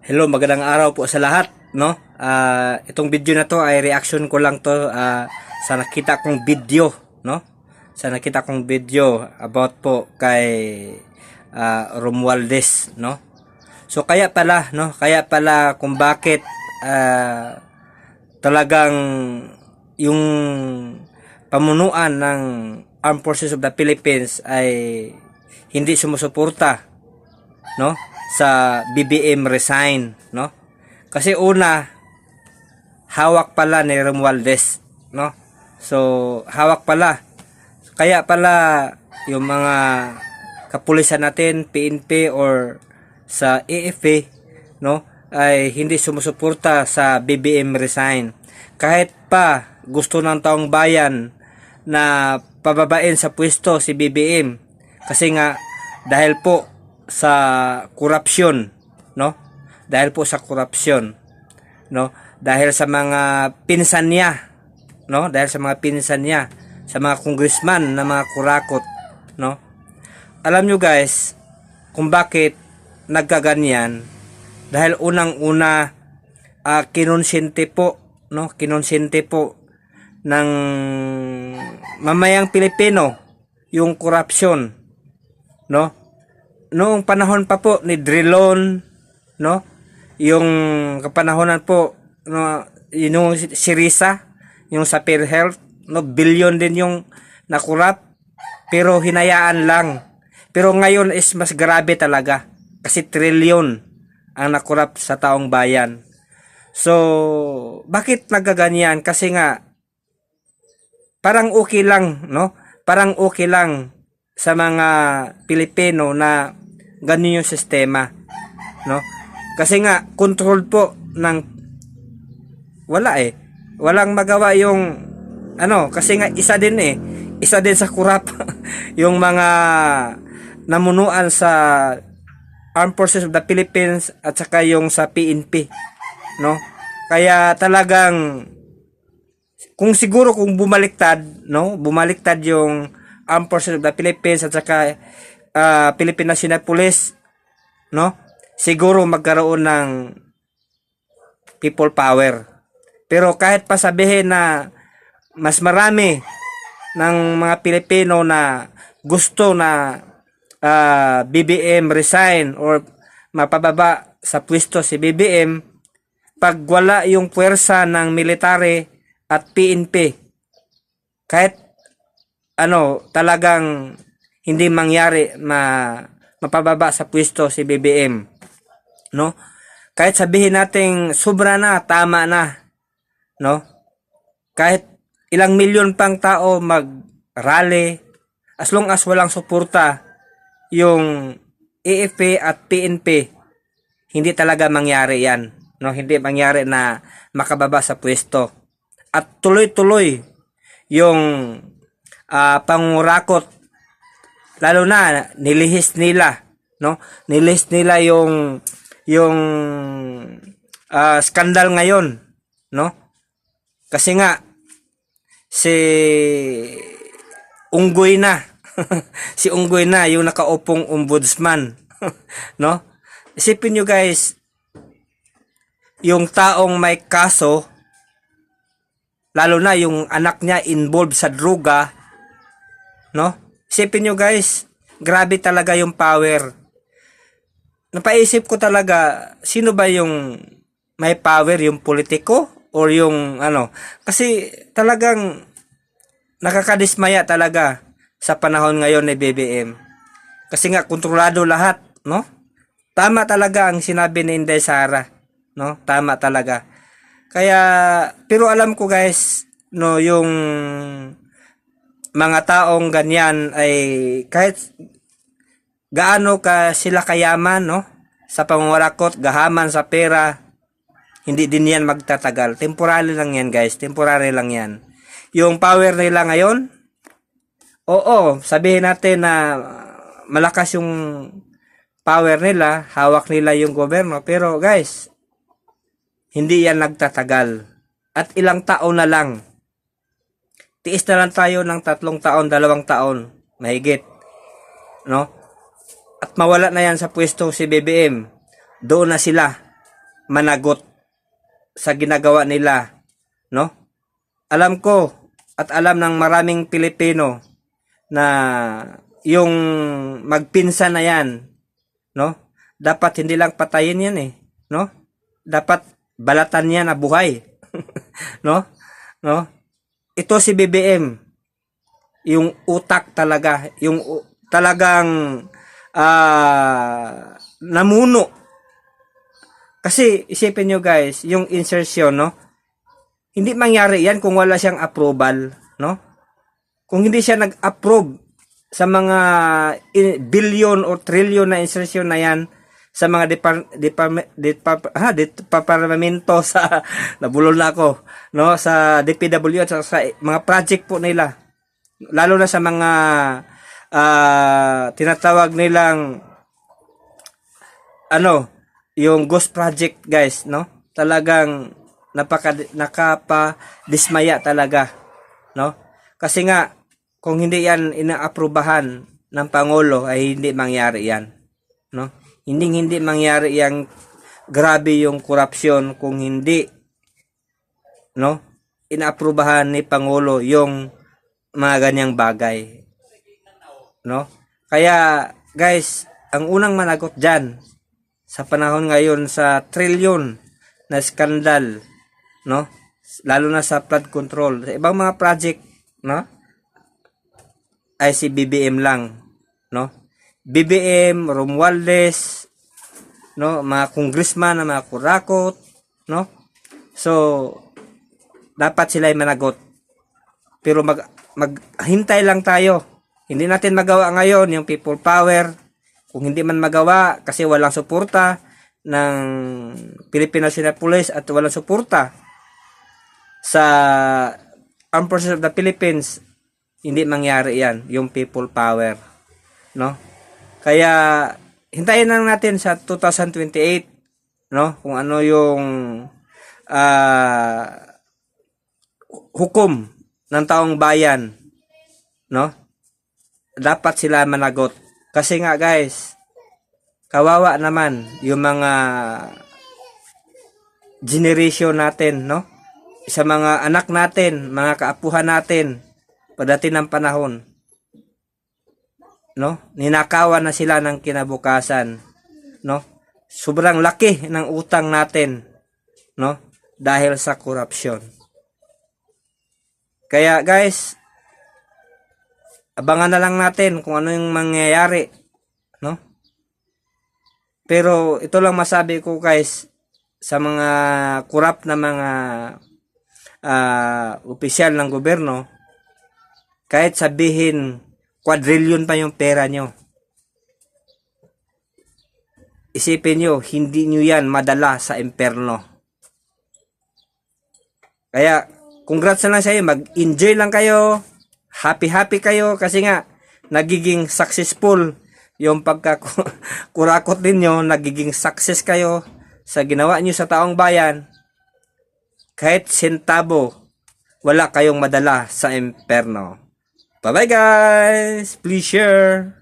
Hello, magandang araw po sa lahat, no? Itong video na to ay reaction ko lang to sa nakita kong video, no? Sa nakita kong video about po kay Romualdez, no? So kaya pala, no? Kaya pala kung bakit talagang yung pamunuan ng Armed Forces of the Philippines ay hindi sumusuporta, no, sa BBM resign, no? Kasi una, hawak pala ni Romualdez, no? So hawak pala, kaya pala yung mga kapulisan natin, PNP or sa AFP, no, ay hindi sumusuporta sa BBM resign. Kahit pa gusto ng taong bayan na pababain sa pwesto si BBM, kasi nga dahil po sa korupsyon, no? Dahil po sa korupsyon, no? Dahil sa mga pinsan niya, no? Dahil sa mga pinsan niya, sa mga congressman na mga kurakot, no? Alam nyo guys, kung bakit nagkaganyan, dahil unang-una kinonsente po, no? Kinonsente po ng mamayang Pilipino yung korupsyon, no? Noong panahon pa po ni Drilon, no? Yung kapanahonan po, no, yung si Risa, yung sa PhilHealth, no, billion din yung nakurap, pero hinayaan lang. Pero ngayon is mas grabe talaga kasi trillion ang nakurap sa taong bayan. So, bakit nagaganyan? Kasi nga parang okay lang, no? Parang okay lang sa mga Pilipino na ganun yung sistema, no? Kasi nga control po ng walang magawa yung kasi nga isa din sa kurap yung mga namunuan sa Armed Forces of the Philippines at saka yung sa PNP, no? Kaya talagang kung siguro kung bumaliktad, no? Bumaliktad yung Armed Forces of the Philippines at saka Philippine National Police, no? Siguro magkaroon ng people power. Pero kahit pa sabihin na mas marami ng mga Pilipino na gusto na BBM resign or mapababa sa pwesto si BBM, pag wala yung puwersa ng military at PNP, kahit talagang hindi mangyari mapababa sa pwesto si BBM, no? Kahit sabihin nating sobra na, tama na, no? Kahit ilang milyon pang tao mag-rally, as long as walang suporta yung AFP at PNP, hindi talaga mangyari yan, no? Hindi mangyari na makababa sa pwesto. At tuloy-tuloy yung pangurakot. Lalo na nilihis nila, no? Nilihis nila yung skandal ngayon, no? Kasi nga si Unggoy na si Unggoy na yung nakaupong ombudsman, no? Isipin nyo guys, yung taong may kaso, lalo na yung anak niya involved sa droga, no? Isipin nyo guys, grabe talaga yung power. Napaisip ko talaga, sino ba yung may power, yung politiko or yung Kasi talagang nakakadismaya talaga sa panahon ngayon ni BBM. Kasi nga kontrolado lahat, no? Tama talaga ang sinabi ni Inday Sara, no? Tama talaga. Kaya pero alam ko guys, no, yung mga taong ganyan ay kahit gaano ka sila kayaman, no, sa pangungurakot, gahaman sa pera, hindi din yan magtatagal. Temporary lang yan guys, temporary lang yan. Yung power nila ngayon, oo, sabihin natin na malakas yung power nila, hawak nila yung gobyerno, pero guys, hindi yan nagtatagal. At ilang taon na lang, tiis na lang tayo ng 3 taon, 2 taon, mahigit, no? At mawala na yan sa pwesto si BBM. Doon na sila, managot sa ginagawa nila, no? Alam ko at alam ng maraming Pilipino na yung magpinsan na yan, no? Dapat hindi lang patayin yan eh, no? Dapat balatan yan na buhay, no? No? Ito si BBM, yung utak talaga, yung talagang namuno. Kasi isipin nyo guys, yung insertion, no? Hindi mangyari yan kung wala siyang approval, no? Kung hindi siya nag-approve sa mga billion o trillion na insertion na yan sa mga departamento sa nabulol na ako, no, sa DPW at sa mga project po nila, lalo na sa mga tinatawag nilang yung ghost project guys, no? Talagang nakapadismaya talaga, no? Kasi nga kung hindi yan inaaprubahan ng Pangulo ay hindi mangyari yan, no? Hindi mangyari yang grabe yung korupsyon kung hindi, no, inaaprubahan ni Pangulo yung mga ganyang bagay, no? Kaya guys, ang unang managot dyan sa panahon ngayon sa trilyon na skandal, no? Lalo na sa flood control, sa ibang mga project, no? Ay si BBM lang, no? BBM, Romualdez, no? Mga congressman na mga kurakot, no? So, dapat sila ay managot. Pero maghintay lang tayo. Hindi natin magawa ngayon yung people power. Kung hindi man magawa kasi walang suporta ng Philippine National Police at walang suporta sa Armed Forces of the Philippines, hindi mangyari yan, yung people power, no? Kaya hintayin lang natin sa 2028, no, kung ano yung hukom ng taong bayan, no? Dapat sila managot. Kasi nga guys, kawawa naman yung mga generation natin, no? Sa mga anak natin, mga kaapuhan natin, pagdating ng panahon, no? Ninakawan na sila ng kinabukasan, no? Sobrang laki ng utang natin, no? Dahil sa korupsyon. Kaya guys, abangan na lang natin kung ano yung mangyayari, no? Pero ito lang masabi ko guys sa mga korap na mga opisyal ng gobyerno, kahit sabihin quadrillion pa yung pera nyo, isipin nyo, hindi nyo yan madala sa impyerno. Kaya congrats na lang sa inyo, mag-enjoy lang kayo, happy kayo kasi nga nagiging successful yung pagkakurakot ninyo, nagiging success kayo sa ginawa nyo sa taong bayan. Kahit sentabo wala kayong madala sa impyerno. Bye bye guys, please share.